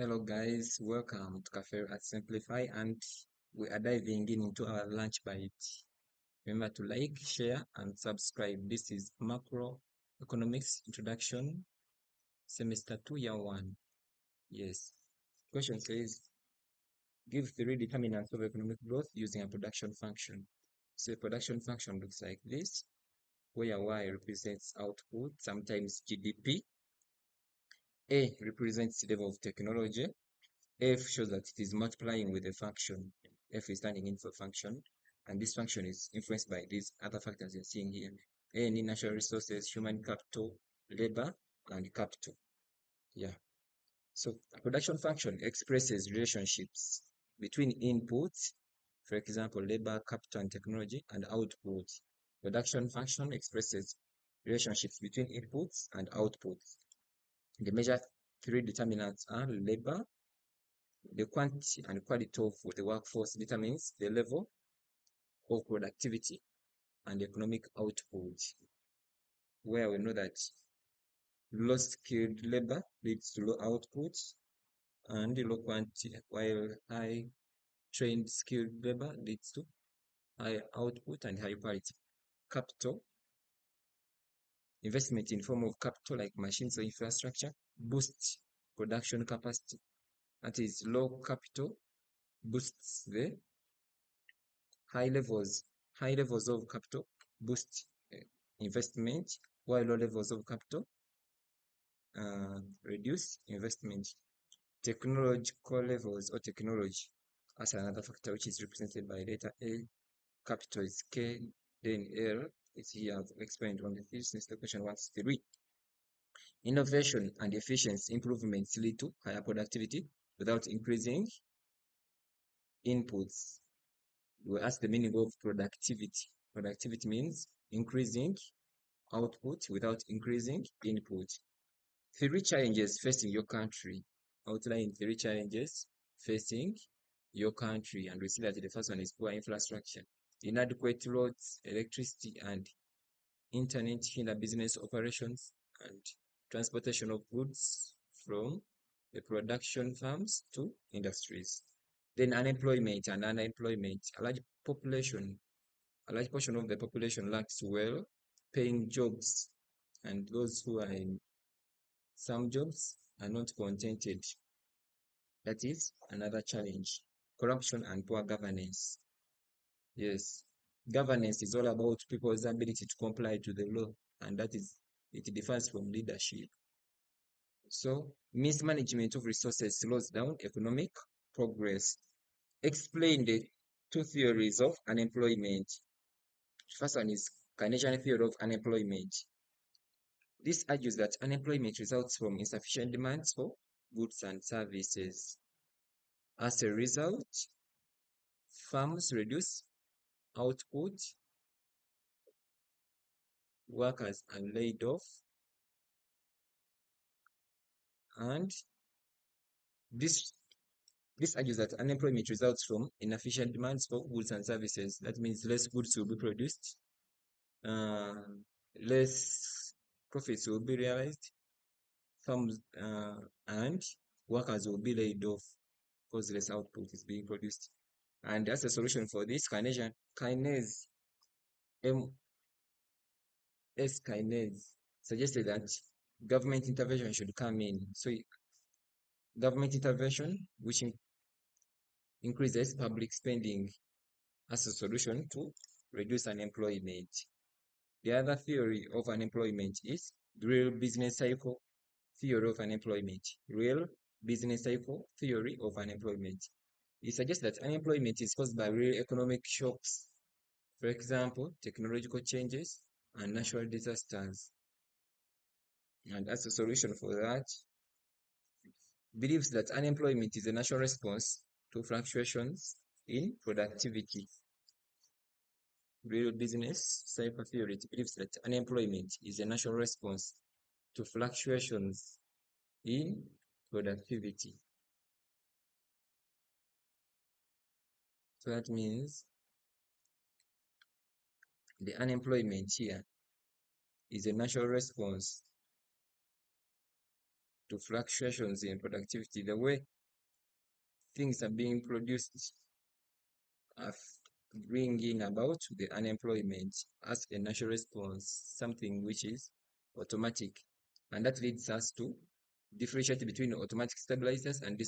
Hello guys, welcome to Cafe at Simplify, and we are diving into our lunch bite. Remember to like, share and subscribe. This is Macro Economics Introduction, Semester 2, Year 1. Yes. Question says, give three determinants of economic growth using a production function. So a production function looks like this, where Y represents output, sometimes GDP. A represents the level of technology. F shows that it is multiplying with a function. F is standing in for function, and this function is influenced by these other factors you're seeing here. Any natural resources, human capital, labor, and capital. Yeah. So a production function expresses relationships between inputs, for example, labor, capital, and technology, and output. Production function expresses relationships between inputs and outputs. The major three determinants are labor, the quantity and quality of the workforce determines the level of productivity and economic output, where we know that low skilled labor leads to low output and low quantity, while high trained skilled labor leads to high output and high quality. Capital, investment in form of capital like machines or infrastructure, boosts production capacity. That is, low capital boosts the high levels high levels of capital boost investment, while low levels of capital reduce investment. Technological levels or technology as another factor which is represented by letter A. Capital is K, then L is here. I've explained on the thesis. The question 163. Innovation and efficiency improvements lead to higher productivity without increasing inputs. We ask the meaning of productivity. Productivity means increasing output without increasing input. Three challenges facing your country. Outline three challenges facing your country. And we see that the first one is poor infrastructure. Inadequate roads, electricity, and internet hinder business operations and transportation of goods from the production farms to industries. Then unemployment and unemployment. A large portion of the population lacks well-paying jobs, and those who are in some jobs are not contented. That is another challenge. Corruption and poor governance. Yes, governance is all about people's ability to comply to the law, and it differs from leadership. So, mismanagement of resources slows down economic progress. Explain the two theories of unemployment. First one is Keynesian theory of unemployment. This argues that unemployment results from insufficient demands for goods and services. As a result, firms reduce output, workers are laid off, and this argues that unemployment results from inefficient demands for goods and services. That means less goods will be produced, less profits will be realized, firms and workers will be laid off because less output is being produced. And as a solution for this, Keynesian Keynes suggested that government intervention should come in. So government intervention, which increases public spending as a solution to reduce unemployment. The other theory of unemployment is real business cycle theory of unemployment. Real business cycle theory of unemployment. It suggests that unemployment is caused by real economic shocks, for example, technological changes and natural disasters. And as a solution for that, believes that unemployment is a natural response to fluctuations in productivity. Real business cycle theory believes that unemployment is a natural response to fluctuations in productivity. So that means the unemployment here is a natural response to fluctuations in productivity. The way things are being produced are bringing about the unemployment as a natural response, something which is automatic. And that leads us to differentiate between automatic stabilizers and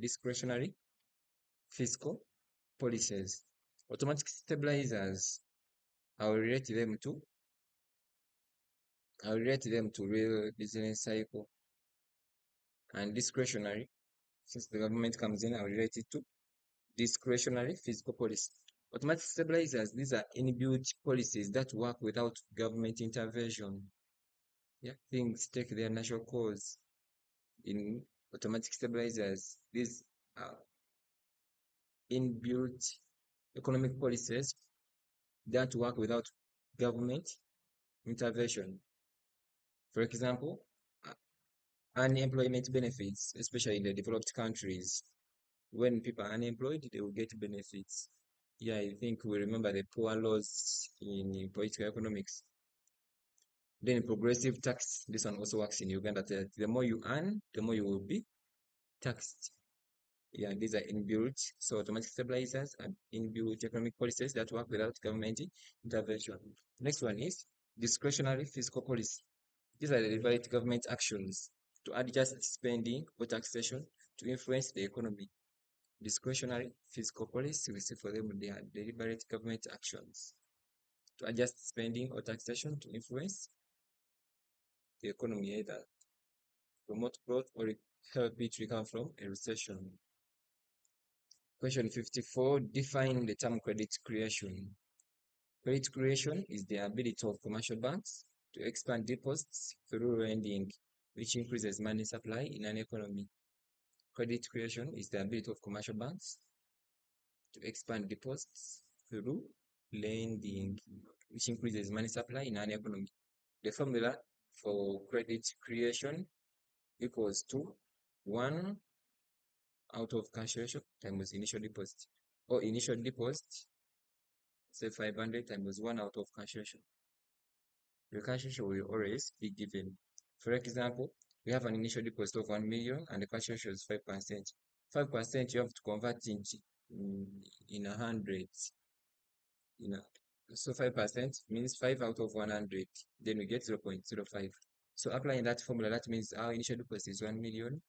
discretionary fiscal policies. Automatic stabilizers, I will relate them to real business cycle, and discretionary, since the government comes in, I will relate it to discretionary fiscal policy. Automatic stabilizers, these are inbuilt policies that work without government intervention. Yeah, things take their natural course in automatic stabilizers. These are inbuilt economic policies that work without government intervention. For example, unemployment benefits, especially in the developed countries. When people are unemployed, they will get benefits. Yeah, I think we remember the poor laws in political economics. Then progressive tax, this one also works in Uganda. The more you earn, the more you will be taxed. Yeah, these are inbuilt. So automatic stabilizers and inbuilt economic policies that work without government intervention. Next one is discretionary fiscal policy. These are the deliberate government actions to adjust spending or taxation to influence the economy. Discretionary fiscal policy, we see for them they are deliberate government actions to adjust spending or taxation to influence the economy, either promote growth or help it recover from a recession. Question 54, define the term credit creation. Credit creation is the ability of commercial banks to expand deposits through lending, which increases money supply in an economy. Credit creation is the ability of commercial banks to expand deposits through lending, which increases money supply in an economy. The formula for credit creation equals to 1 out of cash ratio times initial deposit, or initial deposit, say 500 times 1 out of cash ratio. The cash ratio will always be given. For example, we have an initial deposit of 1 million and the cash ratio is 5%. 5% you have to convert in 100. So 5% means 5 out of 100. Then we get 0.05. So applying that formula, that means our initial deposit is 1 million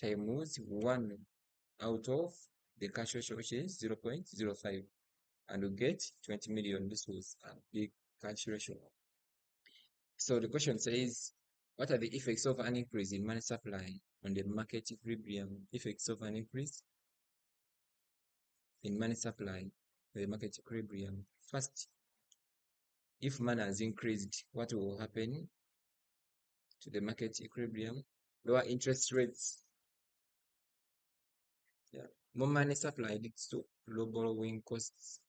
times 1 out of the cash ratio, which is 0.05. And we get 20 million. This was a big cash ratio. So the question says, what are the effects of an increase in money supply on the market equilibrium? Effects of an increase in money supply on the market equilibrium. First, if money has increased, what will happen to the market equilibrium? Lower interest rates. Yeah. More money supply leads to low borrowing costs.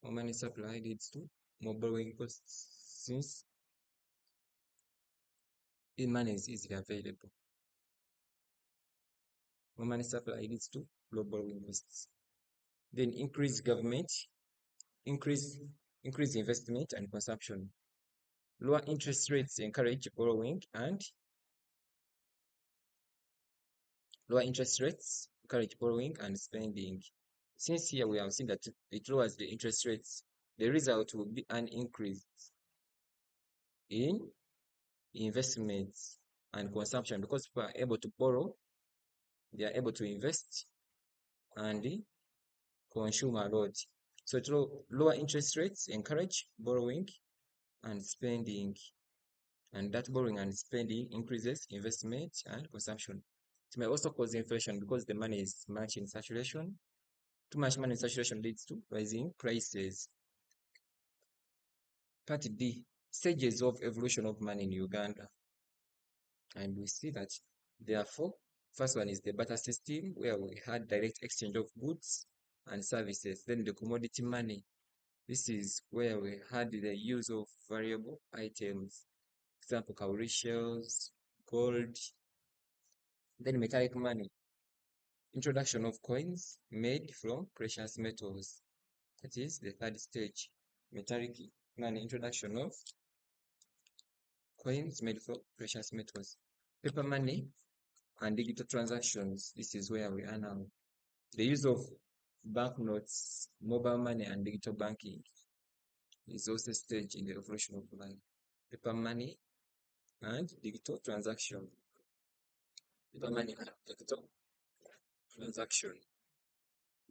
More money supply leads to more borrowing costs, since money is easily available. More money supply leads to low borrowing costs. Then increase government, increase investment and consumption. Lower interest rates encourage borrowing, and spending. Since here we have seen that it lowers the interest rates, the result will be an increase in investments and consumption, because people are able to borrow, they are able to invest and consume a lot. So lower interest rates encourage borrowing and spending, and that borrowing and spending increases investment and consumption. It may also cause inflation because the money is much in saturation. Too much money in saturation leads to rising prices. Part D, stages of evolution of money in Uganda. And we see that therefore, first one is the barter system, where we had direct exchange of goods and services. Then the commodity money. This is where we had the use of variable items, for example, cowrie shells, gold. Then metallic money. Introduction of coins made from precious metals. That is the third stage. Metallic money, introduction of coins made from precious metals. Paper money and digital transactions. This is where we are now. The use of banknotes, mobile money, and digital banking is also a stage in the evolution of life. Paper money and digital transaction. Paper money and digital transaction.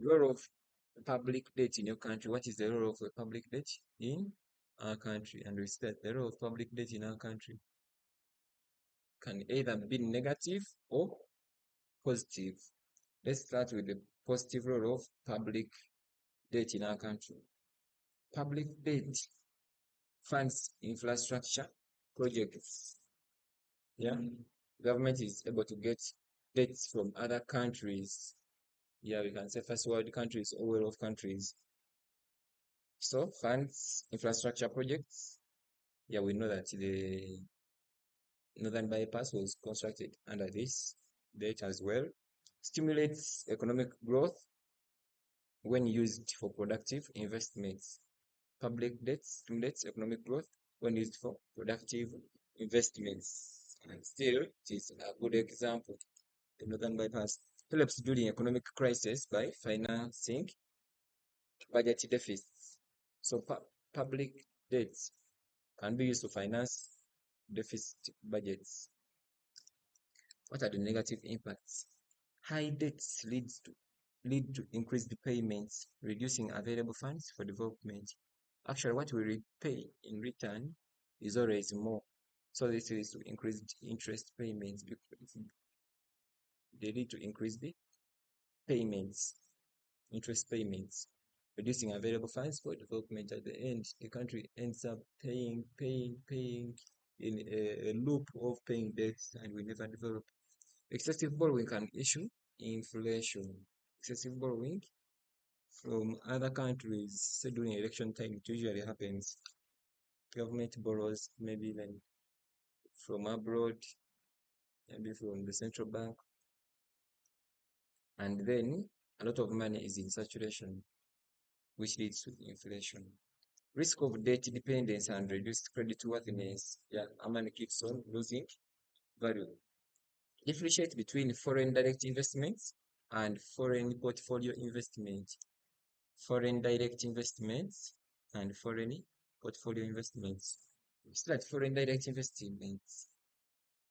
Role of public debt in your country. What is the role of a public debt in our country? And we said the role of public debt in our country can either be negative or positive. Let's start with the positive role of public debt in our country. Public debt funds infrastructure projects. Yeah, government is able to get debts from other countries. Yeah, we can say first world countries or well-off countries. So funds infrastructure projects. Yeah, we know that the Northern Bypass was constructed under this debt as well. Stimulates economic growth when used for productive investments. Public debt stimulates economic growth when used for productive investments. And still, it is a good example. The Northern Bypass helps during economic crisis by financing budget deficits. So public debt can be used to finance deficit budgets. What are the negative impacts? High debts lead to increased payments, reducing available funds for development. Actually, what we repay in return is always more. So this leads to increased interest payments because they lead to increase the payments, interest payments, reducing available funds for development. At the end, the country ends up paying in a loop of paying debts, and we never develop. Excessive borrowing can issue inflation. Excessive borrowing from other countries, say during election time, it usually happens. Government borrows maybe even from abroad, maybe from the central bank, and then a lot of money is in circulation, which leads to inflation. Risk of debt dependence and reduced credit worthiness. Yeah, our money keeps on losing value. Differentiate between foreign direct investments and foreign portfolio investment. Foreign direct investments and foreign portfolio investments. So that foreign direct investments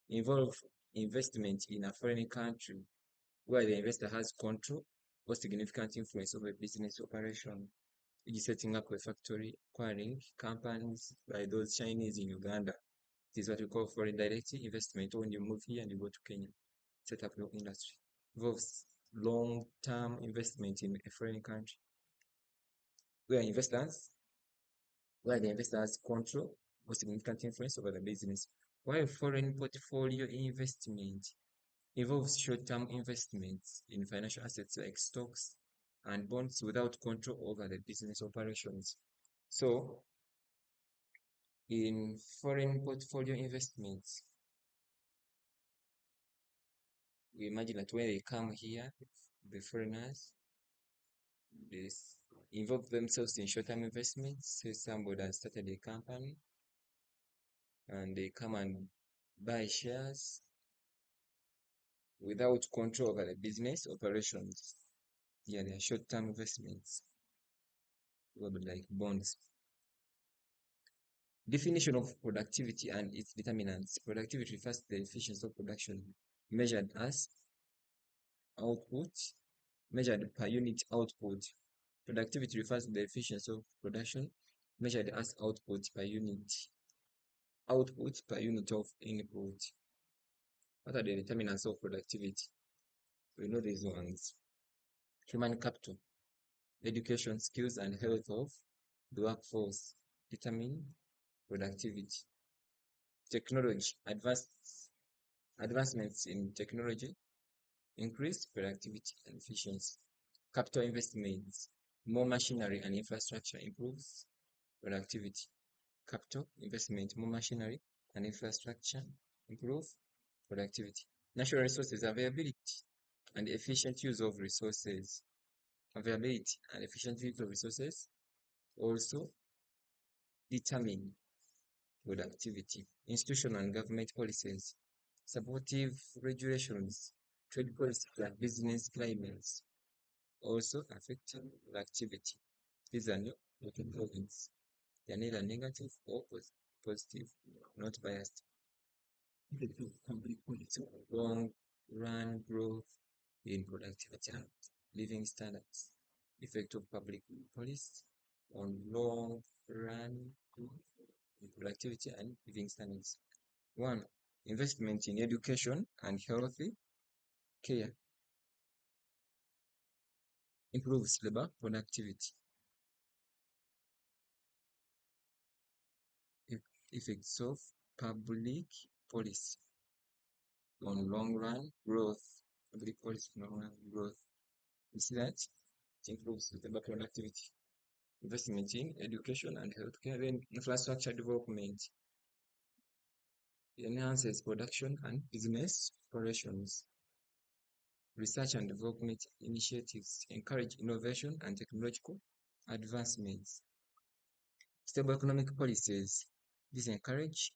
involve investment in a foreign country where the investor has control or significant influence over business operation, e.g. setting up a factory, acquiring companies by those Chinese in Uganda. This is what we call foreign direct investment. When you move here and you go to Kenya, set up your industry. Involves long-term investment in a foreign country where the investor has control or significant influence over the business. While foreign portfolio investment involves short-term investments in financial assets like stocks and bonds without control over the business operations. So, in foreign portfolio investments, we imagine that when they come here, the foreigners, they involve themselves in short-term investments. Say somebody has started a company and they come and buy shares without control over the business operations. Yeah, they are short-term investments, like bonds. Definition of productivity and its determinants. Productivity refers to the efficiency of production measured as output, measured per unit output. Productivity refers to the efficiency of production measured as output per unit of input. What are the determinants of productivity? We know these ones. Human capital, education, skills, and health of the workforce determine productivity. Technology, advancements in technology increase productivity and efficiency. Capital investments, more machinery and infrastructure improves productivity. Capital investment, more machinery and infrastructure improve productivity. Natural resources availability and efficient use of resources. Availability and efficient use of resources also determine productivity. Institutional and government policies. Supportive regulations, trade policy, and business climates also affect activity. These are not points. They are neither negative or positive, not biased. Long run growth in productivity and living standards. Effect of public policy on long run growth in productivity and living standards. One, investment in education and healthy care improves labor productivity. Effects of public policy on long run growth. Public policy on long run growth. You see that? It improves labor productivity. Investment in education and healthcare, then infrastructure development enhances production and business operations. Research and development initiatives encourage innovation and technological advancements. Stable economic policies, these encourage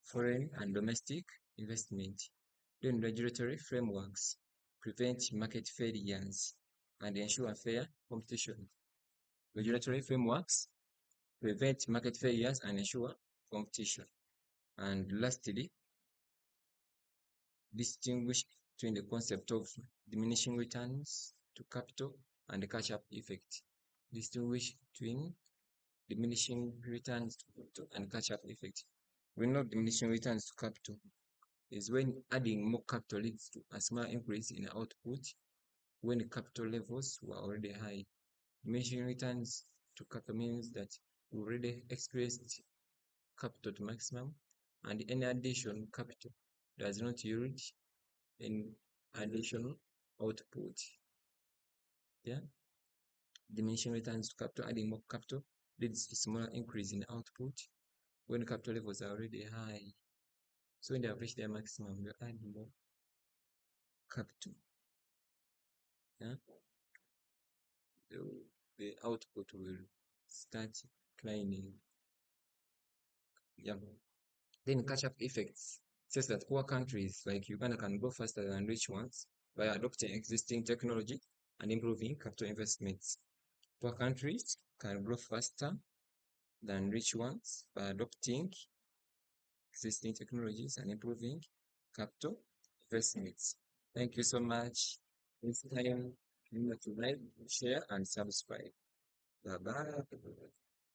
foreign and domestic investment. Then regulatory frameworks prevent market failures and ensure fair competition. Regulatory frameworks prevent market failures and ensure competition. And lastly, distinguish between the concept of diminishing returns to capital and the catch-up effect. Distinguish between diminishing returns to capital and catch-up effect. We know diminishing returns to capital is when adding more capital leads to a small increase in output when the capital levels were already high. Diminishing returns to capital means that we already expressed capital to maximum and any addition capital does not yield in additional output. Yeah, diminishing returns to capital, adding more capital leads to smaller increase in output when capital levels are already high. So when they have reached their maximum, you add more capital. Yeah, the output will start declining. Yeah. Then catch-up effects says that poor countries like Uganda can grow faster than rich ones by adopting existing technology and improving capital investments. Poor countries can grow faster than rich ones by adopting existing technologies and improving capital investments. Thank you so much. Next time, remember to like, share, and subscribe. Bye bye.